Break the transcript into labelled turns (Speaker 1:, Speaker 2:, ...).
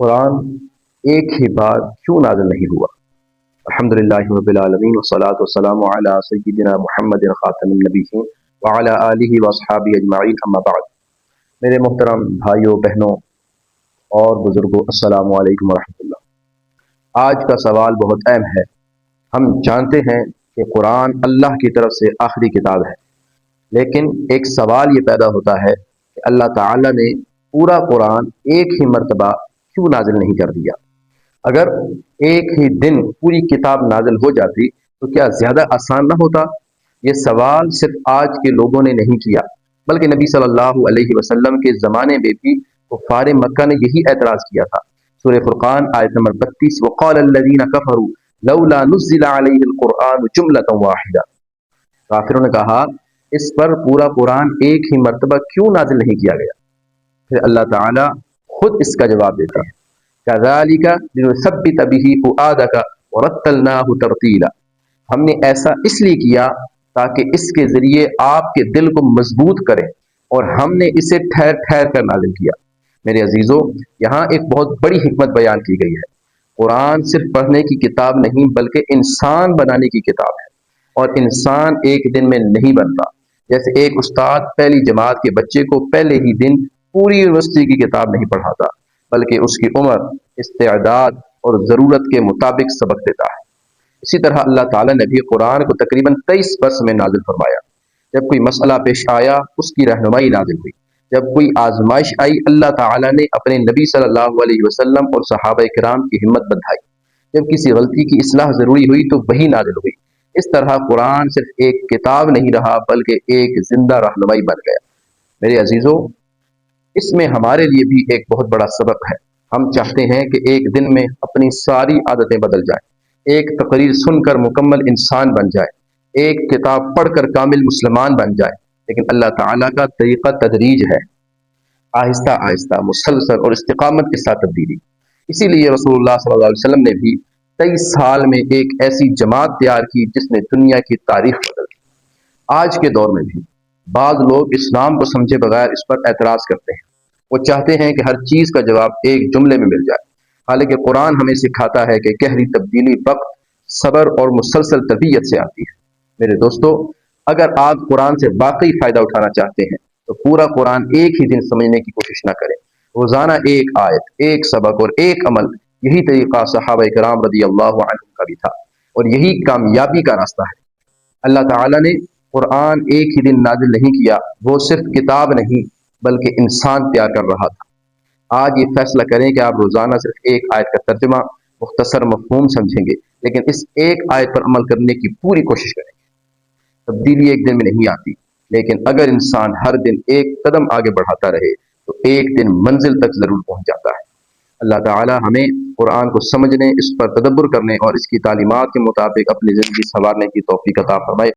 Speaker 1: قرآن ایک ہی بار کیوں نازل نہیں ہوا؟ الحمدللہ رب العالمین والصلاة والسلام علی سیدنا محمد خاتم النبیین وعلی آلہ واصحابہ اجمعین، اما بعد۔ میرے محترم بھائیوں، بہنوں اور بزرگوں، السلام علیکم ورحمۃ اللہ۔ آج کا سوال بہت اہم ہے۔ ہم جانتے ہیں کہ قرآن اللہ کی طرف سے آخری کتاب ہے، لیکن ایک سوال یہ پیدا ہوتا ہے کہ اللہ تعالیٰ نے پورا قرآن ایک ہی مرتبہ کیوں نازل نہیں کر دیا؟ اگر ایک ہی دن پوری کتاب نازل ہو جاتی تو کیا زیادہ آسان نہ ہوتا؟ یہ سوال صرف آج کے لوگوں نے نہیں کیا، بلکہ نبی صلی اللہ علیہ وسلم کے زمانے میں بھی کفار مکہ نے یہی اعتراض کیا تھا۔ سورہ فرقان آیت نمبر 32، وقال الذین کفروا لولا نزل علیہ القرآن جملۃ واحدہ۔ کافروں نے کہا اس پر پورا قرآن ایک ہی مرتبہ کیوں نازل نہیں کیا گیا؟ پھر اللہ تعالیٰ خود اس کا جواب دیتا ہے، كَذَلِكَ لِنُثَبِّتَ بِهِ فُؤَادَكَ وَرَتَّلْنَاهُ تَرْتِيلًا۔ ہم نے ایسا اس لیے کیا تاکہ اس کے ذریعے آپ کے دل کو مضبوط کریں، اور ہم نے اسے ٹھہر ٹھہر کر نازل کیا۔ میرے عزیزوں، یہاں ایک بہت بڑی حکمت بیان کی گئی ہے۔ قرآن صرف پڑھنے کی کتاب نہیں بلکہ انسان بنانے کی کتاب ہے، اور انسان ایک دن میں نہیں بنتا۔ جیسے ایک استاد پہلی جماعت کے بچے کو پہلے ہی دن پوری یونیورسٹی کی کتاب نہیں پڑھاتا، بلکہ اس کی عمر، استعداد اور ضرورت کے مطابق سبق دیتا ہے۔ اسی طرح اللہ تعالیٰ نے بھی قرآن کو تقریباً 23 برس میں نازل فرمایا۔ جب کوئی مسئلہ پیش آیا اس کی رہنمائی نازل ہوئی، جب کوئی آزمائش آئی اللہ تعالیٰ نے اپنے نبی صلی اللہ علیہ وسلم اور صحابہ کرام کی ہمت بندھائی، جب کسی غلطی کی اصلاح ضروری ہوئی تو وہی نازل ہوئی۔ اس طرح قرآن صرف ایک کتاب نہیں رہا بلکہ ایک زندہ رہنمائی بن گیا۔ میرے عزیزوں، اس میں ہمارے لیے بھی ایک بہت بڑا سبق ہے۔ ہم چاہتے ہیں کہ ایک دن میں اپنی ساری عادتیں بدل جائیں، ایک تقریر سن کر مکمل انسان بن جائے، ایک کتاب پڑھ کر کامل مسلمان بن جائے، لیکن اللہ تعالیٰ کا طریقہ تدریج ہے، آہستہ آہستہ، مسلسل اور استقامت کے ساتھ تبدیلی۔ اسی لیے رسول اللہ صلی اللہ علیہ وسلم نے بھی 23 سال میں ایک ایسی جماعت تیار کی جس نے دنیا کی تاریخ بدل دی۔ آج کے دور میں بھی بعض لوگ اسلام کو سمجھے بغیر اس پر اعتراض کرتے ہیں۔ وہ چاہتے ہیں کہ ہر چیز کا جواب ایک جملے میں مل جائے، حالانکہ قرآن ہمیں سکھاتا ہے کہ گہری تبدیلی وقت، صبر اور مسلسل تربیت سے آتی ہے۔ میرے دوستو، اگر آپ قرآن سے واقعی فائدہ اٹھانا چاہتے ہیں تو پورا قرآن ایک ہی دن سمجھنے کی کوشش نہ کریں۔ روزانہ ایک آیت، ایک سبق اور ایک عمل، یہی طریقہ صحابہ کرام رضی اللہ عنہم کا بھی تھا، اور یہی کامیابی کا راستہ ہے۔ اللہ تعالیٰ نے قرآن ایک ہی دن نازل نہیں کیا، وہ صرف کتاب نہیں بلکہ انسان تیار کر رہا تھا۔ آج یہ فیصلہ کریں کہ آپ روزانہ صرف ایک آیت کا ترجمہ، مختصر مفہوم سمجھیں گے، لیکن اس ایک آیت پر عمل کرنے کی پوری کوشش کریں گے۔ تبدیلی ایک دن میں نہیں آتی، لیکن اگر انسان ہر دن ایک قدم آگے بڑھاتا رہے تو ایک دن منزل تک ضرور پہنچ جاتا ہے۔ اللہ تعالی ہمیں قرآن کو سمجھنے، اس پر تدبر کرنے اور اس کی تعلیمات کے مطابق اپنی زندگی سنوارنے کی توفیق عطا فرمائے۔